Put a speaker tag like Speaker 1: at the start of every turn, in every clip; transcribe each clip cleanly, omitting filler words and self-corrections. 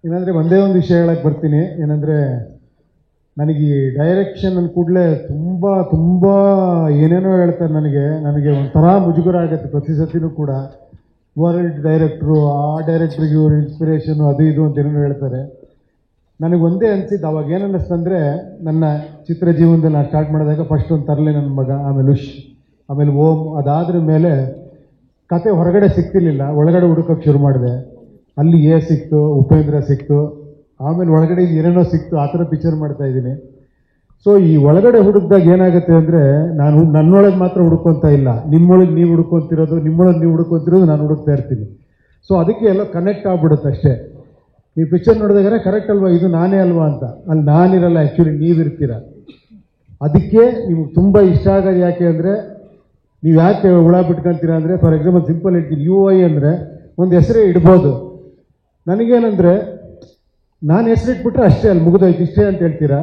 Speaker 1: ಏನಂದರೆ ಒಂದೇ ಒಂದು ವಿಷಯ ಹೇಳಕ್ಕೆ ಬರ್ತೀನಿ. ಏನಂದರೆ ನನಗೆ ಈ ಡೈರೆಕ್ಷನ್ ಅಂದ ಕೂಡಲೇ ತುಂಬ ತುಂಬ ಏನೇನೋ ಹೇಳ್ತಾರೆ. ನನಗೆ ಒಂಥರ ಮುಜುಗರ ಆಗುತ್ತೆ ಪ್ರತಿ ಸತಿನೂ ಕೂಡ. ವರ್ಲ್ಡ್ ಡೈರೆಕ್ಟ್ರು, ಆ ಡೈರೆಕ್ಟ್ರಿಗೆ ಇವರು ಇನ್ಸ್ಪಿರೇಷನು ಅದು ಇದು ಅಂತ ಏನೇನೋ ಹೇಳ್ತಾರೆ. ನನಗೆ ಒಂದೇ ಅನಿಸಿದ್ದು ಅವಾಗ ಏನು ಅನ್ನಿಸ್ತಂದರೆ, ನನ್ನ ಚಿತ್ರ ಜೀವನದಲ್ಲಿ ನಾನು ಸ್ಟಾರ್ಟ್ ಮಾಡಿದಾಗ ಫಸ್ಟ್ ಒಂದು ತರಲೆ ನನ್ನ ಮಗ, ಆಮೇಲೆ ಉಶ್, ಆಮೇಲೆ ಓಂ, ಅದಾದ್ರ ಮೇಲೆ ಕತೆ ಹೊರಗಡೆ ಸಿಗ್ತಿರ್ಲಿಲ್ಲ, ಒಳಗಡೆ ಹುಡುಕೋಕ್ಕೆ ಶುರು ಮಾಡಿದೆ. ಅಲ್ಲಿ ಎ ಸಿಕ್ತು, ಉಪೇಂದ್ರ ಸಿಕ್ತು, ಆಮೇಲೆ ಒಳಗಡೆ ಏನೇನೋ ಸಿಕ್ತು, ಆ ಥರ ಪಿಕ್ಚರ್ ಮಾಡ್ತಾ ಇದ್ದೀನಿ. ಸೊ ಈ ಒಳಗಡೆ ಹುಡುಕಿದಾಗ ಏನಾಗುತ್ತೆ ಅಂದರೆ, ನಾನು ನನ್ನೊಳಗೆ ಮಾತ್ರ ಹುಡುಕೊಂತ ಇಲ್ಲ, ನಿಮ್ಮೊಳಗೆ ನೀವು ಹುಡುಕೊಂತಿರೋದು, ನಿಮ್ಮೊಳಗೆ ನೀವು ಹುಡುಕೊಂತಿರೋದು ನಾನು ಹುಡುಕ್ತಾ ಇರ್ತೀನಿ. ಸೊ ಅದಕ್ಕೆ ಎಲ್ಲ ಕನೆಕ್ಟ್ ಆಗ್ಬಿಡುತ್ತೆ ಅಷ್ಟೇ. ನೀವು ಪಿಕ್ಚರ್ ನೋಡಿದಾಗ ಕರೆಕ್ಟ್ ಅಲ್ವಾ, ಇದು ನಾನೇ ಅಲ್ವಾ ಅಂತ. ಅಲ್ಲಿ ನಾನಿರಲ್ಲ, ಆ್ಯಕ್ಚುಲಿ ನೀವಿರ್ತೀರ. ಅದಕ್ಕೆ ನಿಮ್ಗೆ ತುಂಬ ಇಷ್ಟ ಆಗೋದು ಯಾಕೆ ಅಂದರೆ, ನೀವು ಯಾಕೆ ಹುಳ ಬಿಟ್ಕೊಂತೀರಾ ಅಂದರೆ, ಫಾರ್ ಎಕ್ಸಾಂಪಲ್ ಸಿಂಪಲ್ ಹೇಳ್ತೀನಿ, UI ಅಂದರೆ ಒಂದು ಹೆಸರೇ ಇಡ್ಬೋದು. ನನಗೇನಂದರೆ, ನಾನು ಹೆಸರಿಟ್ಬಿಟ್ರೆ ಅಷ್ಟೇ, ಅಲ್ಲಿ ಮುಗಿದೋಯ್ತು ಇಷ್ಟೇ ಅಂತ ಹೇಳ್ತೀರಾ.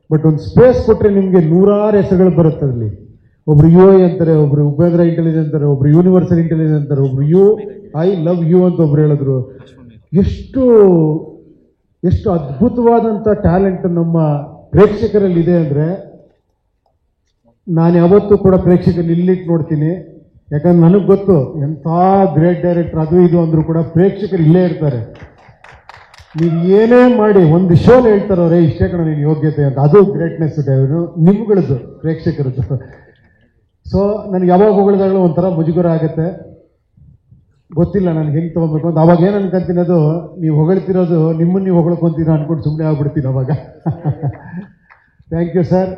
Speaker 1: ಬಟ್ ಒಂದು ಸ್ಪೇಸ್ ಕೊಟ್ಟರೆ ನಿಮಗೆ ನೂರಾರು ಹೆಸರುಗಳು ಬರುತ್ತೆ ಅದರಲ್ಲಿ. ಒಬ್ರು UI ಅಂತಾರೆ, ಒಬ್ರು ಉಪೇಂದ್ರ ಇಂಟೆಲಿಜೆನ್ಸ್ ಅಂತಾರೆ, ಒಬ್ರು ಯೂನಿವರ್ಸಲ್ ಇಂಟೆಲಿಜೆನ್ಸ್ ಅಂತಾರೆ, ಒಬ್ರು ಐ ಲವ್ ಯು ಅಂತ ಒಬ್ರು ಹೇಳಿದ್ರು. ಎಷ್ಟು ಅದ್ಭುತವಾದಂಥ ಟ್ಯಾಲೆಂಟ್ ನಮ್ಮ ಪ್ರೇಕ್ಷಕರಲ್ಲಿ ಇದೆ ಅಂದರೆ, ನಾನು ಯಾವತ್ತೂ ಕೂಡ ಪ್ರೇಕ್ಷಕರಲ್ಲಿ ಇಲ್ಲಿಟ್ಟು ನೋಡ್ತೀನಿ. ಯಾಕಂದ್ರೆ ನನಗೆ ಗೊತ್ತು, ಎಂಥ ಗ್ರೇಟ್ ಡೈರೆಕ್ಟರ್ ಅದು ಇದು ಅಂದರೂ ಕೂಡ ಪ್ರೇಕ್ಷಕರು ಇಲ್ಲೇ ಇರ್ತಾರೆ. ನೀವು ಏನೇ ಮಾಡಿ ಒಂದು ಶೋಲ್ ಹೇಳ್ತಾರವ್ರೆ, ಇಷ್ಟೇ ಕಣ ನೀನು ಯೋಗ್ಯತೆ ಅಂತ, ಅದು ಗ್ರೇಟ್ನೆಸ್ ನಿಮ್ಗಳದ್ದು, ಪ್ರೇಕ್ಷಕರದ್ದು. ಸೊ ನನಗೆ ಯಾವಾಗ ಹೊಗಳಿದಾಗಲೂ ಒಂಥರ ಮುಜುಗರ ಆಗುತ್ತೆ, ಗೊತ್ತಿಲ್ಲ ನನಗೆ ಹೆಂಗೆ ತೊಗೊಬೇಕು ಅಂತ. ಅವಾಗ ಏನು ಅನ್ಕೊಂತೀನಿ, ಅದು ನೀವು ಹೊಗಳ್ತಿರೋದು ನಿಮ್ಮನ್ನು ನೀವು ಹೊಗಳ್ಕೊಂತೀರ ಅಂದ್ಕೊಂಡು ಸುಮ್ಮನೆ ಆಗ್ಬಿಡ್ತೀನಿ ಅವಾಗ. Thank you sir.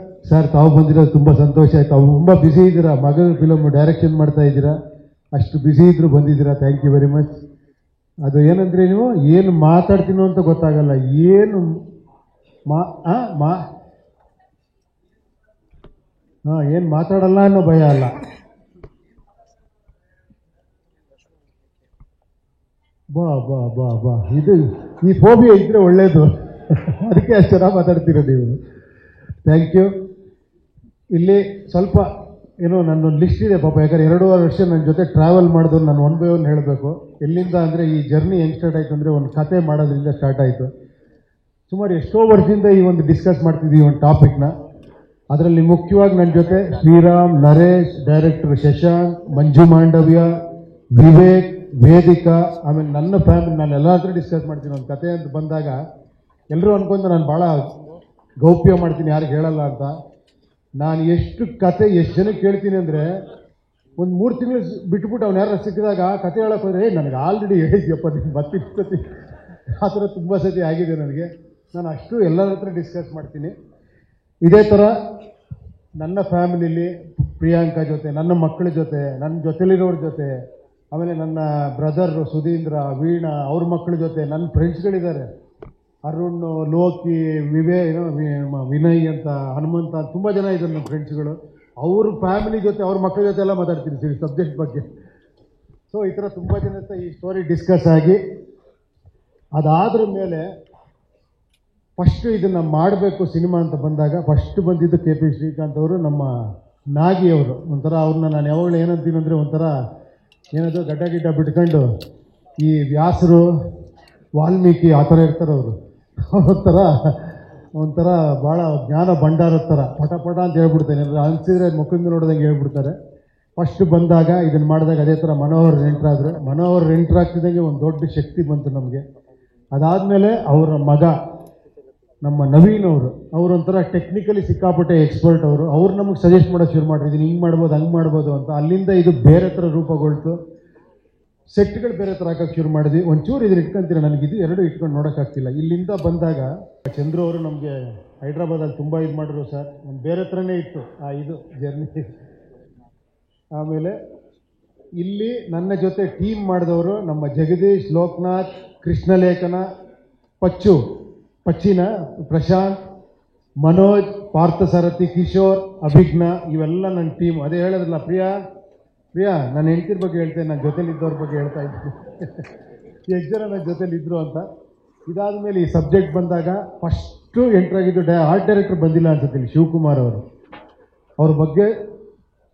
Speaker 1: ತಾವು ಬಂದಿರೋದು ತುಂಬ ಸಂತೋಷ ಆಯ್ತು. ತಾವು ತುಂಬ ಬ್ಯುಸಿ ಇದ್ದೀರಾ, ಮಗಳ ಫಿಲಮ್ ಡೈರೆಕ್ಷನ್ ಮಾಡ್ತಾ ಇದ್ದೀರಾ, ಅಷ್ಟು ಬ್ಯುಸಿ ಇದ್ದರೂ ಬಂದಿದ್ದೀರಾ. Thank you very much. ಅದು ಏನಂದರೆ, ನೀವು ಏನು ಮಾತಾಡ್ತೀನೋ ಅಂತ ಗೊತ್ತಾಗಲ್ಲ, ಏನು ಏನು ಮಾತಾಡಲ್ಲ ಅನ್ನೋ ಭಯ ಅಲ್ಲ. ಬಾ ಬಾ ಬಾ ಬಾ ಇದು ಈ ಫೋಬಿಯಾ ಇದ್ದರೆ ಒಳ್ಳೆಯದು. ಅದಕ್ಕೆ ಅಷ್ಟು ಚೆನ್ನಾಗಿ ಮಾತಾಡ್ತೀರ ನೀವು. Thank you. ಇಲ್ಲಿ ಸ್ವಲ್ಪ ಏನೋ ನನ್ನೊಂದು ಲಿಸ್ಟ್ ಇದೆ ಪಾಪ, ಯಾಕಂದ್ರೆ 2.5 ವರ್ಷ ನನ್ನ ಜೊತೆ ಟ್ರಾವೆಲ್ ಮಾಡಿದವ್ರು ನಾನು ಒನ್ ಬೈ ಒನ್ ಹೇಳಬೇಕು. ಎಲ್ಲಿಂದ ಅಂದರೆ, ಈ ಜರ್ನಿ ಹೆಂಗೆ ಸ್ಟಾರ್ಟ್ ಆಯಿತು ಅಂದರೆ, ಒಂದು ಕತೆ ಮಾಡೋದ್ರಿಂದ ಸ್ಟಾರ್ಟ್ ಆಯಿತು. ಸುಮಾರು ಎಷ್ಟೋ ವರ್ಷದಿಂದ ಈ ಒಂದು ಡಿಸ್ಕಸ್ ಮಾಡ್ತಿದ್ದೀವಿ ಒಂದು ಟಾಪಿಕ್ನ. ಅದರಲ್ಲಿ ಮುಖ್ಯವಾಗಿ ನನ್ನ ಜೊತೆ ಶ್ರೀರಾಮ್, ನರೇಶ್, ಡೈರೆಕ್ಟರ್ ಶಶಾಂಕ್, ಮಂಜು ಮಾಂಡವ್ಯ, ವಿವೇಕ್, ವೇದಿಕಾ, ಆಮೇಲೆ ನನ್ನ ಫ್ಯಾಮಿಲಿ, ನಾನು ಎಲ್ಲ ಹತ್ರ ಡಿಸ್ಕಸ್ ಮಾಡ್ತೀನಿ. ಒಂದು ಕತೆ ಅಂತ ಬಂದಾಗ ಎಲ್ಲರೂ ಅನ್ಕೊಂಡು ನಾನು ಭಾಳ ಗೌಪ್ಯ ಮಾಡ್ತೀನಿ, ಯಾರಿಗೆ ಹೇಳಲ್ಲ ಅಂತ. ನಾನು ಎಷ್ಟು ಕತೆ ಎಷ್ಟು ಜನಕ್ಕೆ ಕೇಳ್ತೀನಿ ಅಂದರೆ, ಒಂದು 3 ತಿಂಗಳು ಬಿಟ್ಬಿಟ್ಟು ಅವ್ನು ಯಾರು ಸಿಕ್ಕಿದಾಗ ಕತೆ ಹೇಳಕ್ಕೆ ಹೋದರೆ, ನನಗೆ ಆಲ್ರೆಡಿ ಹೇಳಿದ್ಯಪ್ಪ ನೀನು ಮತ್ತಿರ್ತತಿ, ಆ ಥರ ತುಂಬ ಸತಿ ಆಗಿದೆ ನನಗೆ. ನಾನು ಅಷ್ಟು ಎಲ್ಲರ ಹತ್ರ ಡಿಸ್ಕಸ್ ಮಾಡ್ತೀನಿ. ಇದೇ ಥರ ನನ್ನ ಫ್ಯಾಮಿಲಿಲಿ ಪ್ರಿಯಾಂಕಾ ಜೊತೆ, ನನ್ನ ಮಕ್ಕಳ ಜೊತೆ, ನನ್ನ ಜೊತೆಲಿರೋರ ಜೊತೆ, ಆಮೇಲೆ ನನ್ನ ಬ್ರದರ್ ಸುಧೀಂದ್ರ, ವೀಣಾ, ಅವ್ರ ಮಕ್ಕಳ ಜೊತೆ, ನನ್ನ ಫ್ರೆಂಡ್ಸ್ಗಳಿದ್ದಾರೆ, ಅರುಣ್, ಲೋಕಿ, ವಿನಯ್ ಅಂತ, ಹನುಮಂತ, ತುಂಬ ಜನ ಇದ್ದಾರೆ ನನ್ನ ಫ್ರೆಂಡ್ಸ್ಗಳು. ಅವ್ರ ಫ್ಯಾಮಿಲಿ ಜೊತೆ, ಅವ್ರ ಮಕ್ಕಳ ಜೊತೆ ಎಲ್ಲ ಮಾತಾಡ್ತೀನಿ ಸಬ್ಜೆಕ್ಟ್ ಬಗ್ಗೆ. ಸೊ ಈ ಥರ ತುಂಬ ಜನ ಹತ್ರ ಈ ಸ್ಟೋರಿ ಡಿಸ್ಕಸ್ ಆಗಿ, ಅದಾದ್ರ ಮೇಲೆ ಫಸ್ಟು ಇದನ್ನು ಮಾಡಬೇಕು ಸಿನಿಮಾ ಅಂತ ಬಂದಾಗ ಫಸ್ಟ್ ಬಂದಿದ್ದು KP ಶ್ರೀಕಾಂತ್ ಅವರು, ನಮ್ಮ ನಾಗಿಯವರು. ಒಂಥರ ಅವ್ರನ್ನ ನಾನು ಯಾವಾಗಲೂ ಏನಂತೀನಿ ಅಂದರೆ, ಒಂಥರ ಏನದು ಗಡ್ಡ ಬಿಟ್ಕೊಂಡು ಈ ವ್ಯಾಸರು, ವಾಲ್ಮೀಕಿ ಆ ಥರ ಇರ್ತಾರೆ ಅವರು. ಒಂಥರ ಭಾಳ ಜ್ಞಾನ ಭಂಡಾರದ ಥರ ಪಟ ಅಂತ ಹೇಳ್ಬಿಡ್ತಾನೆ, ಅನಿಸಿದ್ರೆ ಮುಖದಿಂದ ನೋಡಿದಂಗೆ ಹೇಳ್ಬಿಡ್ತಾರೆ. ಫಸ್ಟ್ ಬಂದಾಗ ಇದನ್ನು ಮಾಡಿದಾಗ ಅದೇ ಥರ ಮನೋಹರ್ ಎಂಟ್ರಾದರು. ಮನೋಹರ್ ಎಂಟ್ರಾಗ್ತಿದ್ದಂಗೆ ಒಂದು ದೊಡ್ಡ ಶಕ್ತಿ ಬಂತು ನಮಗೆ. ಅದಾದಮೇಲೆ ಅವರ ಮಗ ನಮ್ಮ ನವೀನ್ ಅವರು ಒಂಥರ ಟೆಕ್ನಿಕಲಿ ಸಿಕ್ಕಾಪಟ್ಟೆ ಎಕ್ಸ್ಪರ್ಟ್ ಅವರು. ಅವ್ರು ನಮಗೆ ಸಜೆಸ್ಟ್ ಮಾಡೋಕ್ಕೆ ಶುರು ಮಾಡಿದ್ದೀನಿ, ಹಿಂಗೆ ಮಾಡ್ಬೋದು ಹಂಗೆ ಮಾಡ್ಬೋದು ಅಂತ. ಅಲ್ಲಿಂದ ಇದು ಬೇರೆ ಥರ ರೂಪುಗೊಳ್ತು. ಸೆಟ್ಗಳು ಬೇರೆ ಥರ ಹಾಕೋಕ್ಕೆ ಶುರು ಮಾಡಿದ್ವಿ. ಒಂಚೂರು ಇದನ್ನು ಇಟ್ಕೊಂತೀರ, ನನಗಿದು ಎರಡು ಇಟ್ಕೊಂಡು ನೋಡೋಕ್ಕಾಗ್ತಿಲ್ಲ. ಇಲ್ಲಿಂದ ಬಂದಾಗ ಚಂದ್ರು ಅವರು ನಮಗೆ ಹೈದ್ರಾಬಾದಲ್ಲಿ ತುಂಬ ಇದು ಮಾಡಿದ್ರು ಸರ್. ಒಂದು ಬೇರೆ ಥರನೇ ಇತ್ತು ಇದು ಜರ್ನಿ. ಆಮೇಲೆ ಇಲ್ಲಿ ನನ್ನ ಜೊತೆ ಟೀಮ್ ಮಾಡಿದವರು ನಮ್ಮ ಜಗದೀಶ್, ಲೋಕನಾಥ್, ಕೃಷ್ಣಲೇಖನ, ಪಚ್ಚಿನ, ಪ್ರಶಾಂತ್, ಮನೋಜ್, ಪಾರ್ಥಸಾರಥಿ, ಕಿಶೋರ್, ಅಭಿಜ್ಞ, ಇವೆಲ್ಲ ನನ್ನ ಟೀಮ್. ಅದೇ ಹೇಳಿದ್ರಲ್ಲ, ಪ್ರಿಯಾ ನಾನು ಹೆಂಡ್ತಿರ ಬಗ್ಗೆ ಹೇಳ್ತೇನೆ, ನನ್ನ ಜೊತೆಲಿದ್ದವ್ರ ಬಗ್ಗೆ ಹೇಳ್ತಾ ಇದ್ದೀನಿ. ಎಷ್ಟು ಜನ ನನ್ನ ಜೊತೆಲಿದ್ದರು ಅಂತ. ಇದಾದಮೇಲೆ ಈ ಸಬ್ಜೆಕ್ಟ್ ಬಂದಾಗ ಫಸ್ಟು ಎಂಟ್ರಾಗಿದ್ದು ಆರ್ಟ್ ಡೈರೆಕ್ಟರ್ ಬಂದಿಲ್ಲ ಅನ್ಸುತ್ತೆ ಇಲ್ಲಿ, ಶಿವಕುಮಾರ್ ಅವರು. ಅವ್ರ ಬಗ್ಗೆ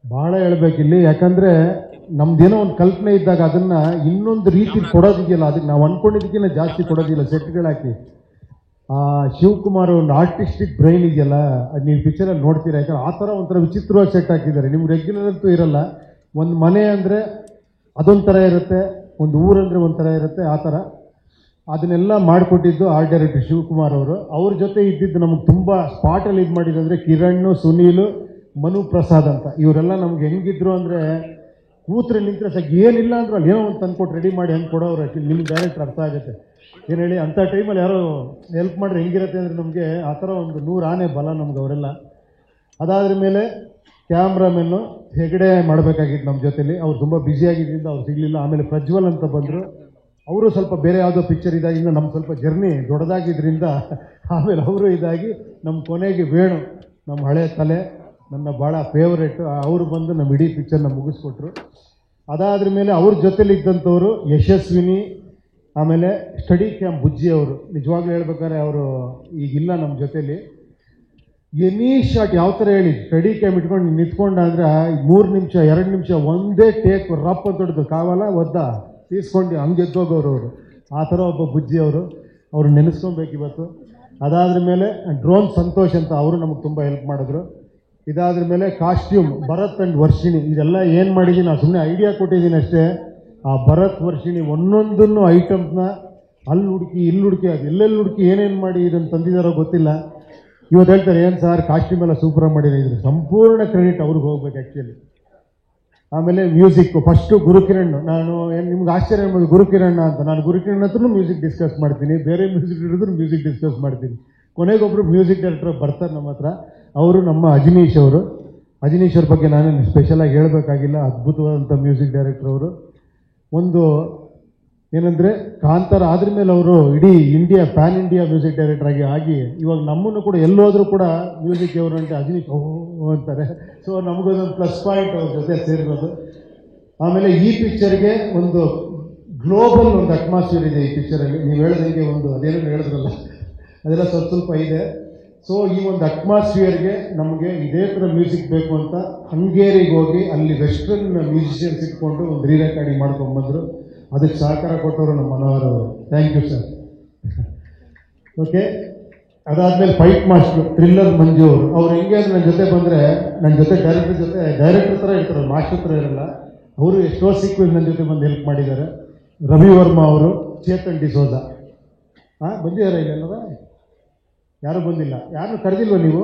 Speaker 1: ಭಾಳ ಹೇಳಬೇಕಿಲ್ಲಿ. ಯಾಕಂದರೆ ನಮ್ದೇನೋ ಒಂದು ಕಲ್ಪನೆ ಇದ್ದಾಗ ಅದನ್ನು ಇನ್ನೊಂದು ರೀತಿ ಕೊಡೋದಿದೆಯಲ್ಲ, ಅದಕ್ಕೆ ನಾವು ಅಂದ್ಕೊಂಡಿದ್ದಕ್ಕಿಂತ ಜಾಸ್ತಿ ಕೊಡೋದಿಲ್ಲ ಸೆಟ್ಗಳಾಕಿ. ಶಿವಕುಮಾರ್ ಒಂದು ಆರ್ಟಿಸ್ಟಿಕ್ ಬ್ರೈನ್ ಇದೆಯಲ್ಲ, ಅದು ನೀವು ಪಿಕ್ಚರಲ್ಲಿ ನೋಡ್ತೀರಾ. ಯಾಕಂದ್ರೆ ಆ ಥರ ಒಂಥರ ವಿಚಿತ್ರವಾಗಿ ಸೆಟ್ ಹಾಕಿದ್ದಾರೆ. ನಿಮ್ಗೆ ರೆಗ್ಯುಲರ್ ಅಂತೂ ಇರಲ್ಲ. ಒಂದು ಮನೆ ಅಂದರೆ ಅದೊಂಥರ ಇರುತ್ತೆ, ಒಂದು ಊರಂದರೆ ಒಂಥರ ಇರುತ್ತೆ, ಆ ಥರ ಅದನ್ನೆಲ್ಲ ಮಾಡಿಕೊಟ್ಟಿದ್ದು ಆರ್ಟ್ ಡೈರೆಕ್ಟರ್ ಶಿವಕುಮಾರ್ ಅವರು. ಅವ್ರ ಜೊತೆ ಇದ್ದಿದ್ದು ನಮಗೆ ತುಂಬ ಸ್ಪಾಟಲ್ಲಿ ಇದು ಮಾಡಿದಂದರೆ ಕಿರಣ್, ಸುನೀಲ್, ಮನು ಪ್ರಸಾದ್ ಅಂತ. ಇವರೆಲ್ಲ ನಮ್ಗೆ ಹೆಂಗಿದ್ರು ಅಂದರೆ ಕೂತ್ರೆ ನಿಂತರೆ ಸಾಕು, ಏನಿಲ್ಲ ಅಂದ್ರು ಅಲ್ಲಿ ಏನೋ ಒಂದು ತಂದ್ಕೊಟ್ಟು ರೆಡಿ ಮಾಡಿ ಹೆಂಗೆ ಕೊಡೋರು. ನಿಮ್ಗೆ ಡೈರೆಕ್ಟ್ ಅರ್ಥ ಆಗುತ್ತೆ ಏನು ಹೇಳಿ. ಅಂಥ ಟೈಮಲ್ಲಿ ಯಾರೋ ಹೆಲ್ಪ್ ಮಾಡಿದ್ರೆ ಹೆಂಗಿರುತ್ತೆ ಅಂದರೆ ನಮಗೆ ಆ ಥರ ಒಂದು 100 ಆನೆ ಬಲ ನಮ್ಗೆ ಅವರೆಲ್ಲ. ಅದಾದ್ರ ಮೇಲೆ ಕ್ಯಾಮ್ರಾಮೆನ್ನು ಹೆಗಡೆ ಮಾಡಬೇಕಾಗಿತ್ತು ನಮ್ಮ ಜೊತೆಲಿ. ಅವ್ರು ತುಂಬ ಬ್ಯುಸಿಯಾಗಿದ್ದರಿಂದ ಅವ್ರು ಸಿಗಲಿಲ್ಲ. ಆಮೇಲೆ ಪ್ರಜ್ವಲ್ ಅಂತ ಬಂದರು. ಅವರು ಸ್ವಲ್ಪ ಬೇರೆ ಯಾವುದೋ ಪಿಕ್ಚರ್ ಇದಾಗಿಂದ ನಮ್ಮ ಸ್ವಲ್ಪ ಜರ್ನಿ ದೊಡ್ಡದಾಗಿದ್ದರಿಂದ ಆಮೇಲೆ ಅವರು ಇದಾಗಿ ನಮ್ಮ ಕೊನೆಗೆ ವೇಣು, ನಮ್ಮ ಹಳೆ ತಲೆ, ನನ್ನ ಭಾಳ ಫೇವ್ರೇಟು, ಅವರು ಬಂದು ನಮ್ಮ ಇಡೀ ಪಿಕ್ಚರ್ನ ಮುಗಿಸ್ಕೊಟ್ರು. ಅದಾದ್ರ ಮೇಲೆ ಅವ್ರ ಜೊತೆಲಿದ್ದಂಥವ್ರು ಯಶಸ್ವಿನಿ, ಆಮೇಲೆ ಸ್ಟಡಿ ಕ್ಯಾಂಪ್ ಬುಜ್ಜಿ ಅವರು. ನಿಜವಾಗ್ಲೂ ಹೇಳ್ಬೇಕಾದ್ರೆ ಅವರು ಈಗಿಲ್ಲ ನಮ್ಮ ಜೊತೇಲಿ. ಎನಿ ಶಾಟ್ ಯಾವ ಥರ ಹೇಳಿ, ಸ್ಟಡಿ ಕ್ಯಾಂಪ್ ಇಟ್ಕೊಂಡು ನಿಂತ್ಕೊಂಡ ಅಂದರೆ 3 ನಿಮಿಷ 2 ನಿಮಿಷ ಒಂದೇ ಟೇಕ್ ರಪ್ ಅಂತ ಹೊಡೆದು ಕಾವಲ್ಲ ಒದ್ದ ತೀಸ್ಕೊಂಡು ಹಂಗೆ ಎದ್ದೋಗೋರು ಅವರು. ಆ ಥರ ಒಬ್ಬ ಬುಜ್ಜಿ ಅವರು, ಅವ್ರು ನೆನೆಸ್ಕೊಬೇಕು ಇವತ್ತು. ಅದಾದ್ರ ಮೇಲೆ ಡ್ರೋನ್ ಸಂತೋಷ್ ಅಂತ, ಅವರು ನಮಗೆ ತುಂಬ ಹೆಲ್ಪ್ ಮಾಡಿದ್ರು. ಇದಾದ್ರ ಮೇಲೆ ಕಾಸ್ಟ್ಯೂಮ್ ಭರತ್ ಆ್ಯಂಡ್ ವರ್ಷಿಣಿ. ಇದೆಲ್ಲ ಏನು ಮಾಡಿದ್ದೀನಿ, ನಾನು ಸುಮ್ಮನೆ ಐಡಿಯಾ ಕೊಟ್ಟಿದ್ದೀನಿ ಅಷ್ಟೇ. ಆ ಭರತ್ ವರ್ಷಿಣಿ ಒಂದೊಂದನ್ನು ಐಟಮ್ಸ್ನ ಅಲ್ಲಿ ಹುಡುಕಿ ಇಲ್ಲಿ ಹುಡುಕಿ, ಅದು ಎಲ್ಲೆಲ್ಲಿ ಹುಡುಕಿ ಏನೇನು ಮಾಡಿ ಇದನ್ನು ತಂದಿದ್ದಾರೋ ಗೊತ್ತಿಲ್ಲ. ಇವತ್ತು ಹೇಳ್ತಾರೆ ಏನು ಸರ್ ಕಾಸ್ಟ್ಯೂಮ್ ಎಲ್ಲ ಸೂಪರಾಗಿ ಮಾಡಿದ್ರು. ಸಂಪೂರ್ಣ ಕ್ರೆಡಿಟ್ ಅವ್ರಿಗೆ ಹೋಗ್ಬೇಕು ಆ್ಯಕ್ಚುಲಿ. ಆಮೇಲೆ ಮ್ಯೂಸಿಕ್ಕು ಫಸ್ಟು ಗುರುಕಿರಣ್. ನಾನು ಏನು ನಿಮ್ಗೆ ಆಶ್ಚರ್ಯ ಆಗ್ಬೋದು ಗುರುಕಿರಣ್ ಅಂತ. ನಾನು ಗುರುಕಿರಣ್ ಹತ್ರನೂ ಮ್ಯೂಸಿಕ್ ಡಿಸ್ಕಸ್ ಮಾಡ್ತೀನಿ, ಬೇರೆ ಮ್ಯೂಸಿಕ್ ಡೈರೆಕ್ಟರ್ ಮ್ಯೂಸಿಕ್ ಡಿಸ್ಕಸ್ ಮಾಡ್ತೀನಿ. ಕೊನೆಗೊಬ್ಬರು ಮ್ಯೂಸಿಕ್ ಡೈರೆಕ್ಟರ್ ಬರ್ತಾರೆ ನಮ್ಮ ಹತ್ರ, ಅವರು ನಮ್ಮ ಅಜನೀಶ್ ಅವರು. ಅಜನೀಶ್ ಅವ್ರ ಬಗ್ಗೆ ನಾನೇನು ಸ್ಪೆಷಲಾಗಿ ಹೇಳಬೇಕಾಗಿಲ್ಲ, ಅದ್ಭುತವಾದಂಥ ಮ್ಯೂಸಿಕ್ ಡೈರೆಕ್ಟರ್ ಅವರು. ಒಂದು ಏನಂದರೆ ಕಾಂತಾರ ಆದ್ರ ಮೇಲೆ ಅವರು ಇಡೀ India PAN India music director ಆಗಿ ಇವಾಗ ನಮ್ಮನ್ನು ಕೂಡ ಎಲ್ಲೋದ್ರೂ ಕೂಡ ಮ್ಯೂಸಿಕ್ ಅವರು అంటే ಅಜನೀಶ್ ಅಂತಾರೆ. ಸೊ ನಮಗೊಂದೊಂದು ಪ್ಲಸ್ ಪಾಯಿಂಟ್ ಅವ್ರ ಜೊತೆ ಸೇರಿರೋದು. ಆಮೇಲೆ ಈ ಪಿಕ್ಚರ್ಗೆ ಒಂದು ಗ್ಲೋಬಲ್ ಒಂದು ಅಟ್ಮಾಸ್ಫಿಯರ್ ಇದೆ ಈ ಪಿಕ್ಚರಲ್ಲಿ. ನೀವು ಹೇಳೋದಂಗೆ ಒಂದು ಅದೇನೋ ಹೇಳಿದ್ರಲ್ಲ, ಅದೆಲ್ಲ ಸ್ವಲ್ಪ ಇದೆ. ಸೊ ಈ ಒಂದು ಅಟ್ಮಾಸ್ಫಿಯರ್ಗೆ ನಮಗೆ ಇದೇ ಥರ ಮ್ಯೂಸಿಕ್ ಬೇಕು ಅಂತ ಹಂಗೇರಿಗೆ ಹೋಗಿ ಅಲ್ಲಿ ವೆಸ್ಟರ್ನ್ ಮ್ಯೂಸಿಷಿಯನ್ಸ್ ಇಟ್ಕೊಂಡು ಒಂದು ರೀ ರೆಕಾರ್ಡಿಂಗ್ ಮಾಡ್ಕೊಂಡ್ಬಂದರು. ಅದಕ್ಕೆ ಸಹಕಾರ ಕೊಟ್ಟವರು ನಮ್ಮ ಮನೋಹರ್ ಅವರು. Thank you sir. ಓಕೆ, ಅದಾದಮೇಲೆ ಫೈಟ್ ಮಾಸ್ಟ್ರು ಥ್ರಿಲ್ಲರ್ ಮಂಜು ಅವರು. ಅವ್ರು ಹೆಂಗೆ ಅಂದರೆ ನನ್ನ ಜೊತೆ ಬಂದರೆ ನನ್ನ ಜೊತೆ ಡೈರೆಕ್ಟರ್ ಥರ ಇರ್ತಾರೆ, ಮಾಸ್ಟರ್ ಥರ ಇರಲ್ಲ. ಅವರು ಎಷ್ಟೋ ಸೀಕ್ವೆನ್ಸ್ ನನ್ನ ಜೊತೆ ಬಂದು ಹೆಲ್ಪ್ ಮಾಡಿದ್ದಾರೆ. ರವಿ ವರ್ಮಾ ಅವರು, ಚೇತನ್ ಡಿಸೋಜ ಬಂದಿದ್ದಾರೆ ಇಲ್ಲೆಲ್ಲದ? ಯಾರೂ ಬಂದಿಲ್ಲ, ಯಾರನ್ನು ಕರೆದಿಲ್ವ ನೀವು?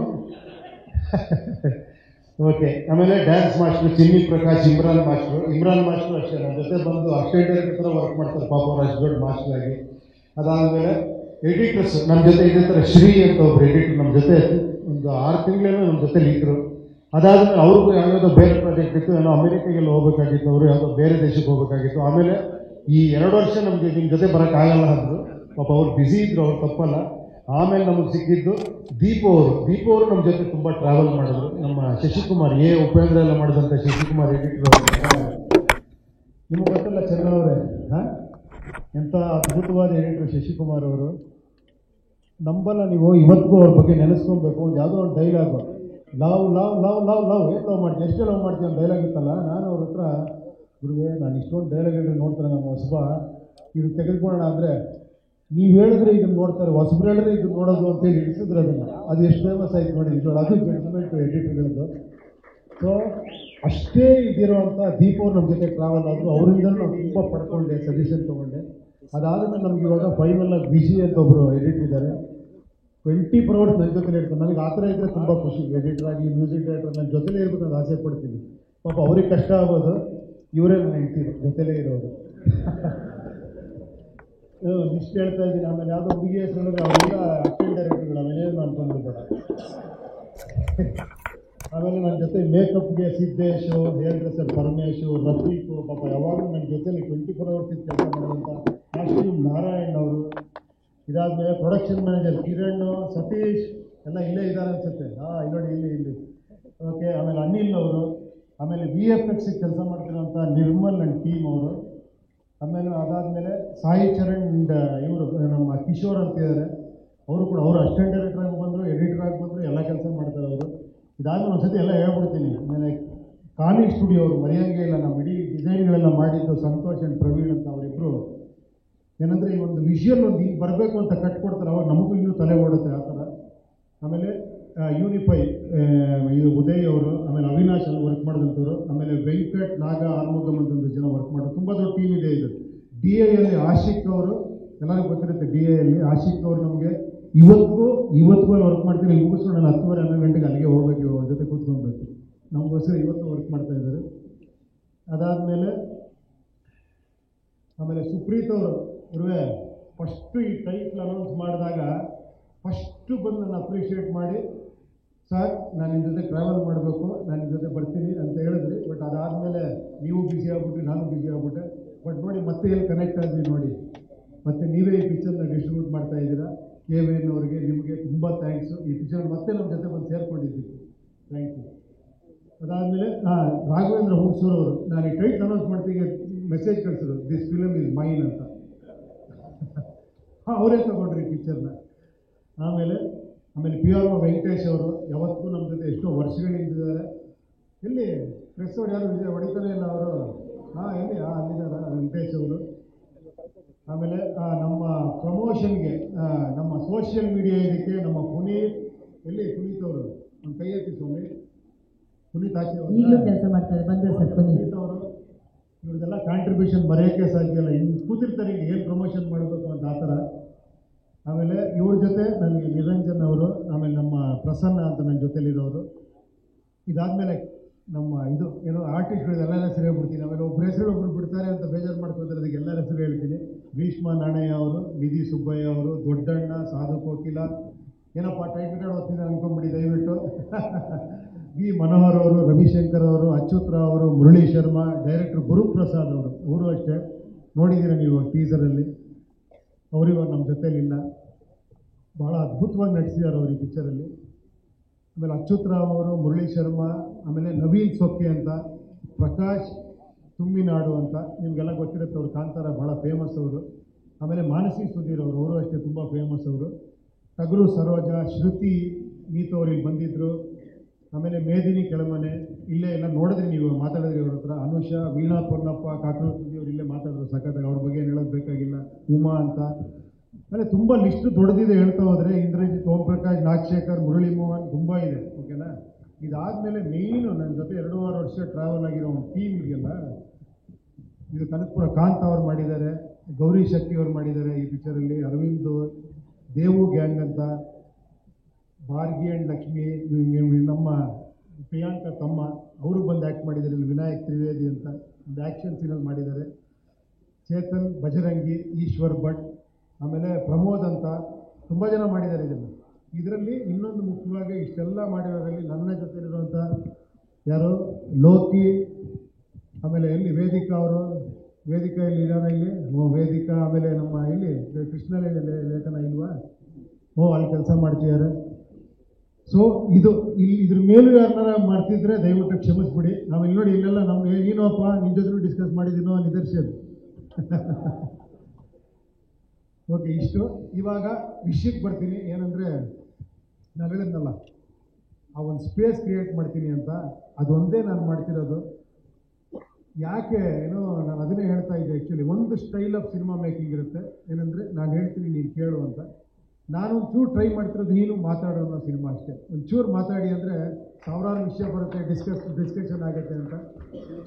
Speaker 1: ಓಕೆ. ಆಮೇಲೆ ಡ್ಯಾನ್ಸ್ ಮಾಸ್ಟ್ರು ಚಿನ್ನಿ ಪ್ರಕಾಶ್, ಇಮ್ರಾನ್ ಮಾಸ್ಟ್ರು ಅಷ್ಟೇ ನನ್ನ ಜೊತೆ ಬಂದು ಅಸಿಸ್ಟೆಂಟ್ ಡೈರೆಕ್ಟರ್ ಥರ ವರ್ಕ್ ಮಾಡ್ತಾರೆ ಪಾಪ, ಅವ್ರು ಅಷ್ಟು ದೊಡ್ಡ ಮಾಸ್ಟರ್ ಆಗಿ. ಅದಾದಮೇಲೆ ಎಡಿಟರ್ಸ್ ನಮ್ಮ ಜೊತೆ ಇದೇ ಥರ ಶ್ರೀ ಅಂತ ಒಬ್ಬರು ಎಡಿಟರ್ ನಮ್ಮ ಜೊತೆ ಒಂದು 6 ತಿಂಗಳೇನೋ ನಮ್ಮ ಜೊತೆಲಿ ಇದ್ದರು. ಅದಾದಮೇಲೆ ಅವ್ರಿಗೂ ಯಾವುದೋ ಬೇರೆ ಪ್ರಾಜೆಕ್ಟ್ ಇತ್ತು, ಏನೋ ಅಮೆರಿಕಾಗೆಲ್ಲ ಹೋಗಬೇಕಾಗಿತ್ತು, ಅವರು ಯಾವುದೋ ಬೇರೆ ದೇಶಕ್ಕೆ ಹೋಗಬೇಕಾಗಿತ್ತು. ಆಮೇಲೆ ಈ 2 ವರ್ಷ ನಮಗೆ ನಿಮ್ಮ ಜೊತೆ ಬರೋಕ್ಕಾಗಲ್ಲ ಅಂದರು. ಪಾಪ ಅವ್ರು ಬ್ಯುಸಿ ಇದ್ದರು, ಅವ್ರು ತಪ್ಪಲ್ಲ. ಆಮೇಲೆ ನಮಗೆ ಸಿಕ್ಕಿದ್ದು ದೀಪು ಅವರು ನಮ್ಮ ಜೊತೆ ತುಂಬ ಟ್ರಾವೆಲ್ ಮಾಡಿದ್ರು. ನಮ್ಮ ಶಶಿಕುಮಾರ್ ಉಪೇಂದ್ರ ಎಲ್ಲ ಮಾಡಿದಂಥ ಶಶಿಕುಮಾರ್ ಎಡಿಟರ್ ಅವರು ನಿಮಗೆ ಗೊತ್ತಲ್ಲ ಚೆನ್ನವರೇ. ಎಂಥ ಅದ್ಭುತವಾದ ಎಡಿಟರ್ ಶಶಿಕುಮಾರ್ ಅವರು. ನಂಬಲ್ಲ ನೀವು, ಇವತ್ತಿಗೂ ಅವ್ರ ಬಗ್ಗೆ ನೆನೆಸ್ಕೊಬೇಕು. ಒಂದು ಯಾವುದೋ ಒಂದು dialogue, love love love love love ಏನು ಲವ್ ಮಾಡ್ತೀವಿ, ಎಷ್ಟು ಲವ್ ಮಾಡ್ತೀವಿ ಅಂತ ಡೈಲಾಗ್ ಇತ್ತಲ್ಲ. ನಾನು ಅವ್ರ ಹತ್ರ, ಗುರುವೇ ನಾನು ಇಷ್ಟೊಂದು ಡೈಲಾಗ್ ಹೇಳಿದ್ರೆ ನೋಡ್ತಾರೆ ನಮ್ಮ ಹೊಸಬ, ಇದು ತೆಗೆದುಕೊಳ್ಳೋಣ ಅಂದರೆ ನೀವು ಹೇಳಿದ್ರೆ ಇದನ್ನು ನೋಡ್ತಾರೆ, ಹೊಸಬ್ರು ಹೇಳಿದ್ರೆ ಇದನ್ನು ನೋಡೋದು ಅಂತೇಳಿ ಹಿಡಿಸಿದ್ರೆ ಅದು ಎಷ್ಟು ಫೇಮಸ್ ಆಯ್ತು ನೋಡಿ. ಇದು ಅದು ಜಡ್ಜ್ಮೆಂಟು ಎಡಿಟರ್ಗಳದ್ದು. ಸೊ ಅಷ್ಟೇ ಇದಿರುವಂಥ ದೀಪವ್ರು ನಮ್ಮ ಜೊತೆ ಟ್ರಾವೆಲ್ ಆದರು. ಅವರಿಂದ ನಾವು ತುಂಬ ಪಡ್ಕೊಂಡೆ, ಸಜೆಷನ್ ತೊಗೊಂಡೆ. ಅದಾದಮೇಲೆ ನಮ್ಗೆ ಇವಾಗ ಫೈನಲ್ ಬಿಜಿ ಅಂತ ಒಬ್ಬರು ಎಡಿಟರ್ ಇದ್ದಾರೆ. 24 hours ನನ್ನ ಜೊತೆಲೇ ಇರ್ತಾರೆ. ನನಗೆ ಆ ಥರ ಇದ್ದರೆ ತುಂಬ ಖುಷಿ. ಎಡಿಟರ್ ಆಗಲಿ ಮ್ಯೂಸಿಕ್ ಡೈರೆಕ್ಟರ್ ನನ್ನ ಜೊತೆಲೇ ಇರ್ಬೇಕು ಅಂತ ಆಸೆ ಪಡ್ತೀನಿ. ಪಾಪ ಅವ್ರಿಗೆ ಕಷ್ಟ ಆಗೋದು, ಇವರೇ ನಾನು ಹೇಳ್ತೀನಿ ಜೊತೆಲೇ ಇರೋರು. ಇಷ್ಟು ಹೇಳ್ತಾ ಇದ್ದೀನಿ. ಆಮೇಲೆ ಯಾವುದೋ ಹುಡುಗಿ ಹೆಸರು ಹೇಳಿದ್ರೆ ಅವರೆಲ್ಲ ಅಸಿಸ್ಟೆಂಟ್ ಡೈರೆಕ್ಟರ್ಗಳು, ಆಮೇಲೆ ನಾನು ತಂದುಬಿಡ. ಆಮೇಲೆ ನನ್ನ ಜೊತೆ ಮೇಕಪ್ಗೆ ಸಿದ್ದೇಶು, ಹೇರ್ ಡ್ರೆಸ್ಸರ್ ಪರಮೇಶು, ರಫೀಕು, ಪಾಪ ಯಾವಾಗಲೂ ನನ್ನ ಜೊತೆಲಿ 24 hours ಇದ್ದು ಕೆಲಸ ಮಾಡೋದಂಥ ಕಾಸ್ಟ್ಯೂಮ್ ನಾರಾಯಣ್ ಅವರು. ಇದಾದಮೇಲೆ ಪ್ರೊಡಕ್ಷನ್ ಮ್ಯಾನೇಜರ್ ಕಿರಣ್, ಸತೀಶ್ ಎಲ್ಲ ಇಲ್ಲೇ ಇದ್ದಾರೆ ಅನ್ಸುತ್ತೆ. ನೋಡಿ ಇಲ್ಲಿ. ಓಕೆ. ಆಮೇಲೆ ಅನಿಲ್ ಅವರು. ಆಮೇಲೆ VFX ಕೆಲಸ ಮಾಡ್ತಿರೋಂಥ ನಿರ್ಮಲ್ ಆ್ಯಂಡ್ ಟೀಮ್ ಅವರು. ಆಮೇಲೆ ಅದಾದಮೇಲೆ ಸಾಯಿ ಚರಣ್ ಇವರು ನಮ್ಮ ಕಿಶೋರ್ ಅಂತ ಇದ್ದಾರೆ. ಅವರು ಕೂಡ ಅವರು ಅಸಿಸ್ಟೆಂಟ್ ಡೈರೆಕ್ಟರ್ ಆಗಿ ಬಂದರು, ಎಡಿಟರ್ ಆಗಿ ಬಂದರು, ಎಲ್ಲ ಕೆಲಸ ಮಾಡ್ತಾರೆ ಅವರು. ಇದಾದ್ಮೇಲೆ ಒಂದ್ಸತಿ ಎಲ್ಲ ಹೇಳ್ಬಿಡ್ತೀನಿ. ಆಮೇಲೆ ಕಾಲಿ ಸ್ಟುಡಿಯೋ ಅವರು ಮರೆಯೋಂಗೆ ಇಲ್ಲ. ನಮ್ಮ ಇಡೀ ಡಿಸೈನ್ಗಳೆಲ್ಲ ಮಾಡಿದ್ದು ಸಂತೋಷ್ ಆ್ಯಂಡ್ ಪ್ರವೀಣ್ ಅಂತ ಅವರಿಬ್ಬರು ಏನಂದರೆ ಈ ಒಂದು ವಿಷುವಲ್ ಒಂದು ಹಿಂಗೆ ಬರಬೇಕು ಅಂತ ಕಟ್ಕೊಡ್ತಾರೆ, ಅವಾಗ ನಮಗೂ ಇನ್ನೂ ತಲೆ ಓಡುತ್ತೆ ಆ ಥರ. ಆಮೇಲೆ ಯೂನಿಫೈ ಇದು ಉದಯ್ ಅವರು, ಆಮೇಲೆ ಅವಿನಾಶ್ ಅಲ್ಲಿ ವರ್ಕ್ ಮಾಡಿದಂಥವ್ರು, ಆಮೇಲೆ ವೆಂಕಟ್ ನಾಗ ಆರ್ಮುಗಮ್ ಅಂತ ಒಂದು ಜನ ವರ್ಕ್ ಮಾಡೋದು. ತುಂಬ ದೊಡ್ಡ ಟೀಮ್ ಇದೆ ಇದು. ಡಿ ಐಯಲ್ಲಿ ಆಶಿಕ್ ಅವರು, ಎಲ್ಲರಿಗೂ ಗೊತ್ತಿರುತ್ತೆ ಡಿ ಐಯಲ್ಲಿ ಆಶಿಕ್ ಅವರು ನಮಗೆ ಇವತ್ತಿಗೂ ಅಲ್ಲಿ ವರ್ಕ್ ಮಾಡ್ತೀನಿ. ಇಲ್ಲಿ ಮುಗಿಸ್ಕೊಂಡು ನಾನು 10:30-11 ಗಂಟೆಗೆ ಅಲ್ಲಿಗೆ ಹೋಗ್ಬೇಕು, ಅವ್ರ ಜೊತೆ ಕೂತ್ಕೊಳ್ಬೇಕು. ನಮಗೋಸ್ಕರ ಇವತ್ತು ವರ್ಕ್ ಮಾಡ್ತಾ ಇದ್ದಾರೆ. ಅದಾದಮೇಲೆ ಆಮೇಲೆ ಸುಪ್ರೀತ್ ಅವರು ಇರುವೆ ಫಸ್ಟು ಈ ಟೈಟ್ಲ್ ಅನೌನ್ಸ್ ಮಾಡಿದಾಗ ಫಸ್ಟು ಬಂದು ನನ್ನ ಅಪ್ರಿಷಿಯೇಟ್ ಮಾಡಿ, ಸರ್ ನಾನು ನಿಮ್ಮ ಜೊತೆ ಟ್ರಾವೆಲ್ ಮಾಡಬೇಕು, ನಾನು ನಿಮ್ಮ ಜೊತೆ ಬರ್ತೀನಿ ಅಂತ ಹೇಳಿದ್ರಿ. ಬಟ್ ಅದಾದಮೇಲೆ ನೀವು ಬ್ಯುಸಿ ಆಗ್ಬಿಟ್ರಿ, ನಾನು ಬ್ಯುಸಿ ಆಗ್ಬಿಟ್ಟೆ. ಬಟ್ ನೋಡಿ ಮತ್ತೆ ಎಲ್ಲಿ ಕನೆಕ್ಟ್ ಆದ್ವಿ ನೋಡಿ, ಮತ್ತು ನೀವೇ ಈ ಪಿಕ್ಚರ್ನ ಡಿಸ್ಟ್ರಿಬ್ಯೂಟ್ ಮಾಡ್ತಾ ಇದ್ದೀರಾ. KVN ಅವರಿಗೆ ನಿಮಗೆ ತುಂಬ ಥ್ಯಾಂಕ್ಸು. ಈ ಪಿಕ್ಚರ್ ಮತ್ತೆ ನಮ್ಮ ಜೊತೆ ಬಂದು ಸೇರ್ಕೊಂಡಿದ್ದೀವಿ, ಥ್ಯಾಂಕ್ ಯು. ಅದಾದಮೇಲೆ ರಾಘವೇಂದ್ರ ಹುಣಸೂರು ಅವರು, ನಾನು ಈ ಟೈಟ್ಲ್ ಅನೌನ್ಸ್ ಮಾಡ್ತೀನಿ ಮೆಸೇಜ್ ಕಳಿಸಿದ್ರು, ದಿಸ್ ಫಿಲಮ್ ಈಸ್ ಮೈನ್ ಅಂತ. ಅವರೇ ತಗೊಂಡ್ರಿ ಈ ಪಿಕ್ಚರ್ನ. ಆಮೇಲೆ PRO ವೆಂಕಟೇಶ್ ಅವರು ಯಾವತ್ತೂ ನಮ್ಮ ಜೊತೆ ಎಷ್ಟೋ ವರ್ಷಗಳಿಂದಿದ್ದಾರೆ. ಎಲ್ಲಿ ಪ್ರೆಸ್ ಅವ್ರು ಯಾರು ಹೊಡಿತಾನೆ ಇಲ್ಲ ಅವರು, ಎಲ್ಲಿ ಅಲ್ಲಿದ್ದಾರೆ ವೆಂಕಟೇಶ್ ಅವರು. ಆಮೇಲೆ ನಮ್ಮ ಪ್ರಮೋಷನ್ಗೆ ನಮ್ಮ ಸೋಷಿಯಲ್ ಮೀಡಿಯಾ ಇದಕ್ಕೆ ನಮ್ಮ ಪುನೀತ್ ಅವರು ಒಂದು ಕೈ ಎತ್ತಿ ಸ್ವಾಮಿ, ಪುನೀತ್ ಆಚೆ
Speaker 2: ಕೆಲಸ ಮಾಡ್ತಾರೆ ಬಂದರು ಸರ್.
Speaker 1: ಪುನೀತ್ ಅವರು ಇವ್ರದ್ದೆಲ್ಲ ಕಾಂಟ್ರಿಬ್ಯೂಷನ್ ಬರೆಯೋಕ್ಕೆ ಸಾಧ್ಯ ಇಲ್ಲ, ಇನ್ನು ಕೂತಿರ್ತಾರೆ ಈಗ ಏನು ಪ್ರಮೋಷನ್ ಮಾಡಬೇಕು ಅಂತ ಆ ಥರ. ಆಮೇಲೆ ಇವ್ರ ಜೊತೆ ನನಗೆ ನಿರಂಜನ್ ಅವರು, ಆಮೇಲೆ ನಮ್ಮ ಪ್ರಸನ್ನ ಅಂತ ನನ್ನ ಜೊತೆಲಿರೋರು. ಇದಾದಮೇಲೆ ನಮ್ಮ ಇದು ಏನೋ ಆರ್ಟಿಸ್ಟ್ಗಳು ಎಲ್ಲರ ಹೆಸರು ಹೇಳ್ಬಿಡ್ತೀನಿ. ಆಮೇಲೆ ಒಬ್ಬರು ಹೆಸರು ಬಿಡ್ತಾರೆ ಅಂತ ಬೇಜಾರು ಮಾಡ್ಕೊತಾರೆ, ಅದಕ್ಕೆ ಎಲ್ಲರ ಹೆಸರು ಹೇಳ್ತೀನಿ. ಭೀಷ್ಮ ನಾಣಯ್ಯ ಅವರು, ನಿಧಿ ಸುಬ್ಬಯ್ಯ ಅವರು, ದೊಡ್ಡಣ್ಣ, ಸಾಧು ಕೋಕಿಲ, ಏನಪ್ಪ ಟೈಟಲ್ ಕಾರ್ಡ್ ಓದ್ತಿದ್ದಾರೆ ಅನ್ಕೊಂಬಿಡಿ ದಯವಿಟ್ಟು. ವಿ ಮನೋಹರ್ ಅವರು, ರವಿಶಂಕರ್ ಅವರು, ಅಚ್ಯುತರಾವ್ ಅವರು, ಮುರಳಿ ಶರ್ಮಾ, ಡೈರೆಕ್ಟರ್ ಗುರುಪ್ರಸಾದ್ ಅವರು ಅಷ್ಟೇ ನೋಡಿದ್ದೀರ ನೀವು ಟೀಸರಲ್ಲಿ. ಅವರಿವಾಗ ನಮ್ಮ ಜೊತೆಲಿಲ್ಲ, ಭಾಳ ಅದ್ಭುತವಾಗಿ ನಟಿಸಿದ್ದಾರೆ ಅವರು ಈ ಪಿಕ್ಚರಲ್ಲಿ. ಆಮೇಲೆ ಅಚ್ಯುತರಾವ್ ಅವರು, ಮುರಳಿ ಶರ್ಮಾ, ಆಮೇಲೆ ನವೀನ್ ಸೊಕ್ಕೆ ಅಂತ, ಪ್ರಕಾಶ್ ತುಂಬಿನಾಡು ಅಂತ ನಿಮಗೆಲ್ಲ ಗೊತ್ತಿರುತ್ತೆ, ಅವರು ಕಾಂತಾರ ಭಾಳ ಫೇಮಸ್ ಅವರು. ಆಮೇಲೆ ಮಾನಸಿ ಸುಧೀರ್ ಅವರು ಅಷ್ಟೇ ತುಂಬ ಫೇಮಸ್ ಅವರು. ಟಗರು ಸರೋಜ, ಶ್ರುತಿ, ನೀತು ಅವರು ಇಲ್ಲಿ ಬಂದಿದ್ದರು. ಆಮೇಲೆ ಮೇದಿನಿ ಕೆಳಮನೆ, ಇಲ್ಲೇ ಎಲ್ಲ ನೋಡಿದ್ರಿ ನೀವು, ಮಾತಾಡಿದ್ರಿ ಅವ್ರ ಹತ್ರ. ಅನುಷಾ, ವೀಣಾ ಪೊನ್ನಪ್ಪ, ಕಾಕರು ಸುದ್ದಿ ಅವರು ಇಲ್ಲೇ ಮಾತಾಡಿದ್ರು ಸಖತ್ತಾಗಿ, ಅವ್ರ ಬಗ್ಗೆ ಏನು ಹೇಳೋದು ಬೇಕಾಗಿಲ್ಲ. ಉಮಾ ಅಂತ, ಅಂದರೆ ತುಂಬ ಲಿಸ್ಟು ದೊಡ್ಡದಿದೆ ಹೇಳ್ತಾ ಹೋದರೆ. ಇಂದ್ರಜಿತ್, ಓಂ ಪ್ರಕಾಶ್, ನಾಗಶೇಖರ್, ಮುರಳಿ ಮೋಹನ್, ತುಂಬ ಇದೆ, ಓಕೆನಾ. ಇದಾದಮೇಲೆ ಮೇಯ್ನು ನನ್ನ ಜೊತೆ 2.5 ವರ್ಷ ಟ್ರಾವೆಲ್ ಆಗಿರೋ ಒಂದು ಟೀಮ್ ಇದೆಯಲ್ಲ, ಇದು ಕನಕಪುರ ಕಾಂತ್ ಅವ್ರು ಮಾಡಿದ್ದಾರೆ, ಗೌರಿ ಶಕ್ತಿ ಅವ್ರು ಮಾಡಿದ್ದಾರೆ ಈ ಪಿಕ್ಚರಲ್ಲಿ, ಅರವಿಂದ್, ದೇವು ಗ್ಯಾಂಗ್ ಅಂತ, ಭಾರ್ಗಿ ಆ್ಯಂಡ್ ಲಕ್ಷ್ಮಿ, ನಮ್ಮ ಪ್ರಿಯಾಂಕಾ ತಮ್ಮ ಅವರು ಬಂದು ಆ್ಯಕ್ಟ್ ಮಾಡಿದ್ದಾರೆ. ಇಲ್ಲಿ ವಿನಾಯಕ್ ತ್ರಿವೇದಿ ಅಂತ ಒಂದು ಆ್ಯಕ್ಷನ್ ಸೀನಲ್ಲಿ ಮಾಡಿದ್ದಾರೆ. ಚೇತನ್, ಬಜರಂಗಿ, ಈಶ್ವರ್ ಭಟ್, ಆಮೇಲೆ ಪ್ರಮೋದ್ ಅಂತ ತುಂಬ ಜನ ಮಾಡಿದ್ದಾರೆ ಇದರಲ್ಲಿ. ಇನ್ನೊಂದು ಮುಖ್ಯವಾಗಿ ಇಷ್ಟೆಲ್ಲ ಮಾಡಿರೋದ್ರಲ್ಲಿ ನನ್ನ ಜೊತೆಲಿರುವಂಥ ಯಾರು ಲೋಕಿ, ಆಮೇಲೆ ಎಲ್ಲಿ ವೇದಿಕಾ ಅವರು, ವೇದಿಕಾ ಇಲ್ಲಿ ಇದಾರ ಇಲ್ಲಿ, ವೇದಿಕಾ, ಆಮೇಲೆ ನಮ್ಮ ಇಲ್ಲಿ ಕೃಷ್ಣ ಲೇಖನ ಇಲ್ವಾ, ಅಲ್ಲಿ ಕೆಲಸ ಮಾಡ್ತಿದ್ದಾರೆ. ಸೊ ಇದು ಇಲ್ಲಿ ಇದ್ರ ಮೇಲೂ ಯಾರನ್ನಾರ ಮಾಡ್ತಿದ್ರೆ ದಯವಿಟ್ಟು ಕ್ಷಮಿಸ್ಬಿಡಿ. ನಾವಿಲ್ಲಿ ನೋಡಿ ಇಲ್ಲೆಲ್ಲ ನಮ್ಗೆ ಏನೋಪ್ಪ ನಿನ್ನ ಜೊತೆ ಡಿಸ್ಕಸ್ ಮಾಡಿದ್ದೀನೋ ನಿದರ್ಶನ್. ಓಕೆ, ಇಷ್ಟು. ಇವಾಗ ವಿಷಯಕ್ಕೆ ಬರ್ತೀನಿ. ಏನಂದರೆ ನಾನು ಹೇಳಿದ್ನಲ್ಲ, ಆ ಒಂದು ಸ್ಪೇಸ್ ಕ್ರಿಯೇಟ್ ಮಾಡ್ತೀನಿ ಅಂತ, ಅದೊಂದೇ ನಾನು ಮಾಡ್ತಿರೋದು. ಯಾಕೆ ನಾನು ಅದನ್ನೇ ಹೇಳ್ತಾ ಇದ್ದೆ. ಆ್ಯಕ್ಚುಲಿ ಒಂದು ಸ್ಟೈಲ್ ಆಫ್ ಸಿನಿಮಾ ಮೇಕಿಂಗ್ ಇರುತ್ತೆ, ಏನಂದರೆ ನಾನು ಹೇಳ್ತೀನಿ ನೀನು ಕೇಳು ಅಂತ. ನಾನು ಒಂಚೂರು ಟ್ರೈ ಮಾಡ್ತಿರೋದು ನೀನು ಮಾತಾಡೋ ಅನ್ನೋ ಸಿನಿಮಾ ಅಷ್ಟೇ. ಒಂಚೂರು ಮಾತಾಡಿ ಅಂದರೆ ಸಾವಿರಾರು ವಿಷಯ ಬರುತ್ತೆ, ಡಿಸ್ಕಷನ್ ಆಗುತ್ತೆ ಅಂತ.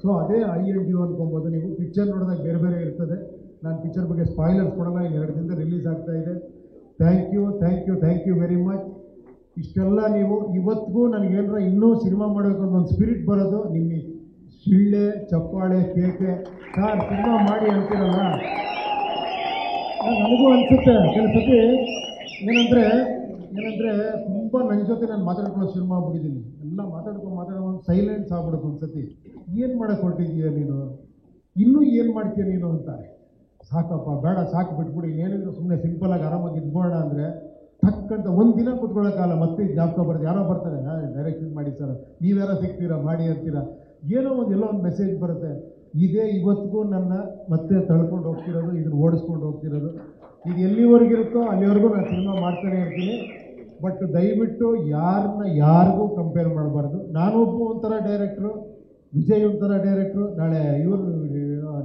Speaker 1: ಸೊ ಅದೇ INDU ಅನ್ಕೊಬೋದು ನೀವು. ಪಿಕ್ಚರ್ ನೋಡಿದಾಗ ಬೇರೆ ಬೇರೆ ಇರ್ತದೆ. ನಾನು ಪಿಕ್ಚರ್ ಬಗ್ಗೆ ಸ್ಪಾಯ್ಲರ್ಸ್ ಕೊಡೋಲ್ಲ, ಇನ್ನು 2 ದಿನದಿಂದ ರಿಲೀಸ್ ಆಗ್ತಾ ಇದೆ. Thank you very much. ಇಷ್ಟೆಲ್ಲ ನೀವು ಇವತ್ತಿಗೂ ನನಗೇನಾರ ಇನ್ನೂ ಸಿನಿಮಾ ಮಾಡಬೇಕು ಅಂತ ಒಂದು ಸ್ಪಿರಿಟ್ ಬರೋದು ನಿಮ್ಮ ಶಿಳ್ಳೆ, ಚಪ್ಪಾಳೆ, ಕೇಕೆ. ಸರ್ ಸಿನಿಮಾ ಮಾಡಿ ಅಂತೀರಲ್ಲ, ನನಗೂ ಅನಿಸುತ್ತೆ ಕೆಲವು ಸತಿ ಏನಂದರೆ ತುಂಬ ನನ್ನ ಜೊತೆ ನಾನು ಮಾತಾಡ್ಕೊಳ್ಳೋ ಶುರು ಮಾಡ್ಬಿಟ್ಟಿದ್ದೀನಿ. ಎಲ್ಲ ಮಾತಾಡೋ ಸೈಲೆನ್ಸ್ ಆಗ್ಬಿಡುತ್ತೆ ಒಂದು ಸತಿ. ಏನು ಮಾಡೋಕ್ಕೆ ಹೊರಟಿದ್ದೀಯ ನೀನು, ಇನ್ನೂ ಏನು ಮಾಡ್ತೀಯ ನೀನು ಅಂತ. ಸಾಕಪ್ಪ, ಬೇಡ, ಸಾಕು, ಬಿಟ್ಬಿಡಿ. ಏನಿದ್ರು ಸುಮ್ಮನೆ ಸಿಂಪಲಾಗಿ ಆರಾಮಾಗಿ ಇದ್ಬೋಣ ಅಂದರೆ ಟಕ್ಕಂತ ಒಂದು ದಿನ ಕೂತ್ಕೊಳ್ಳೋಕ್ಕಲ್ಲ, ಮತ್ತೆ ಜ್ಞಾಪಕ ಬರೋದು. ಯಾರೋ ಬರ್ತಾರೆ, ಡೈರೆಕ್ಷನ್ ಮಾಡಿ ಸರ್, ನೀವ್ಯಾರೋ ಸಿಗ್ತೀರಾ ಮಾಡಿ ಅಂತೀರಾ, ಏನೋ ಎಲ್ಲೋ ಒಂದು ಮೆಸೇಜ್ ಬರುತ್ತೆ. ಇದೇ ಇವತ್ತಿಗೂ ನನ್ನ ಮತ್ತೆ ತಳ್ಕೊಂಡು ಹೋಗ್ತಿರೋದು, ಇದನ್ನು ಓಡಿಸ್ಕೊಂಡು ಹೋಗ್ತಿರೋದು. ಇದು ಎಲ್ಲಿವರೆಗಿರುತ್ತೋ ಅಲ್ಲಿವರೆಗೂ ನಾನು ಸಿನಿಮಾ ಮಾಡ್ತಾನೆ ಇರ್ತೀನಿ. ಬಟ್ ದಯವಿಟ್ಟು ಯಾರಿಗೂ ಕಂಪೇರ್ ಮಾಡಬಾರ್ದು. ನಾನೊಬ್ಬ ಒಂಥರ ಡೈರೆಕ್ಟ್ರು, ವಿಜಯ್ ಒಂಥರ ಡೈರೆಕ್ಟ್ರು, ನಾಳೆ ಇವರು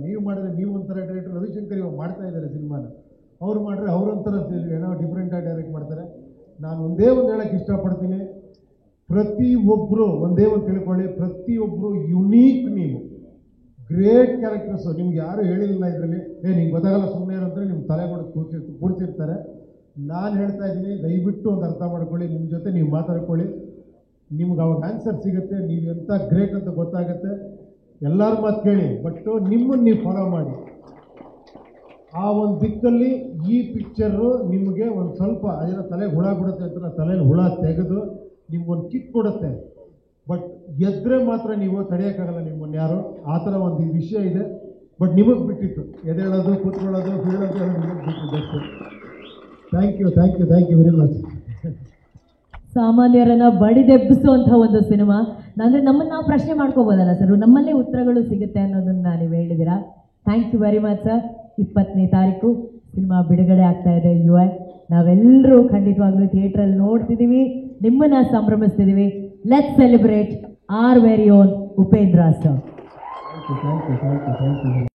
Speaker 1: ನೀವು ಮಾಡಿದ್ರೆ ನೀವು ಒಂಥರ ಡೈರೆಕ್ಟ್ರು, ರವಿಶಂಕರ್ ಇವಾಗ ಮಾಡ್ತಾ ಇದ್ದಾರೆ ಸಿನಿಮಾನ, ಅವ್ರು ಮಾಡಿದ್ರೆ ಅವರೊಂಥರ ಏನೋ ಡಿಫ್ರೆಂಟಾಗಿ ಡೈರೆಕ್ಟ್ ಮಾಡ್ತಾರೆ. ನಾನು ಒಂದೇ ಒಂದು ಹೇಳೋಕ್ಕೆ ಇಷ್ಟಪಡ್ತೀನಿ, ಪ್ರತಿಯೊಬ್ಬರು ಒಂದೇ ಒಂದು ತಿಳ್ಕೊಳ್ಳಿ, ಪ್ರತಿಯೊಬ್ಬರು ಯುನೀಕ್, ನೀವು ಗ್ರೇಟ್ ಕ್ಯಾರೆಕ್ಟರ್ಸು. ನಿಮ್ಗೆ ಯಾರು ಹೇಳಿಲ್ಲ ಇದರಲ್ಲಿ, ನಿಮ್ಗೆ ಗೊತ್ತಾಗಲ್ಲ ಸುಮ್ಮನೆ ಅಂದರೆ ನಿಮ್ಮ ತಲೆ ಕೂಡಿಸಿರ್ತಾರೆ. ನಾನು ಹೇಳ್ತಾ ಇದ್ದೀನಿ, ದಯವಿಟ್ಟು ಒಂದು ಅರ್ಥ ಮಾಡ್ಕೊಳ್ಳಿ, ನಿಮ್ಮ ಜೊತೆ ನೀವು ಮಾತಾಡ್ಕೊಳ್ಳಿ, ನಿಮ್ಗೆ ಅವಾಗ ಆನ್ಸರ್ ಸಿಗುತ್ತೆ, ನೀವು ಎಂಥ ಗ್ರೇಟ್ ಅಂತ ಗೊತ್ತಾಗುತ್ತೆ. ಎಲ್ಲರ ಮಾತು ಕೇಳಿ, ಬಟ್ ನಿಮ್ಮನ್ನು ನೀವು ಫಾಲೋ ಮಾಡಿ. ಆ ಒಂದು ದಿಕ್ಕಲ್ಲಿ ಈ ಪಿಕ್ಚರು ನಿಮಗೆ ಒಂದು ಸ್ವಲ್ಪ ಅದೇನೋ ತಲೆಗೆ ಹುಳ ಬಿಡುತ್ತೆ ಅಂತ ತಲೆಯಲ್ಲಿ ಹುಳ ತೆಗೆದು ನಿಮ್ಗೊಂದು ಕಿಕ್ ಕೊಡುತ್ತೆ. ಬಟ್ ಎದ್ರೆ ಮಾತ್ರ ನೀವು ತಡೆಯೋಕ್ಕಾಗಲ್ಲ ನಿಮ್ಮನ್ನು ಯಾರು, ಆ ಥರ ಒಂದು ವಿಷಯ ಇದೆ. ಬಟ್ ನಿಮಗೆ ಬಿಟ್ಟಿತ್ತು, ಎದೇಳೋದು ಕೂತ್ಕೊಳ್ಳೋದು ಬೀಳೋದು ಎಲ್ಲ ನಿಮಗೆ ಬಿಟ್ಟಿದ್ದು ಅಷ್ಟೇ. Thank you very much.
Speaker 2: ಸಾಮಾನ್ಯರನ್ನ ಬಡಿದೆಬ್ಬಿಸುವಂಥ ಒಂದು ಸಿನಿಮಾ. ಅಂದರೆ ನಮ್ಮನ್ನು ನಾವು ಪ್ರಶ್ನೆ ಮಾಡ್ಕೋಬೋದಲ್ಲ ಸರ್, ನಮ್ಮಲ್ಲೇ ಉತ್ತರಗಳು ಸಿಗುತ್ತೆ ಅನ್ನೋದನ್ನ ನೀವು ಹೇಳಿದ್ದೀರಾ. Thank you very much sir. 20ನೇ ತಾರೀಕು ಸಿನಿಮಾ ಬಿಡುಗಡೆ ಆಗ್ತಾ ಇದೆ ಯುವ. ನಾವೆಲ್ಲರೂ ಖಂಡಿತವಾಗ್ಲೂ ಥಿಯೇಟ್ರಲ್ಲಿ ನೋಡ್ತಿದ್ದೀವಿ, ನಿಮ್ಮನ್ನು ಸಂಭ್ರಮಿಸ್ತಿದ್ದೀವಿ. Let's celebrate our very own Upendra sir.
Speaker 1: Thank you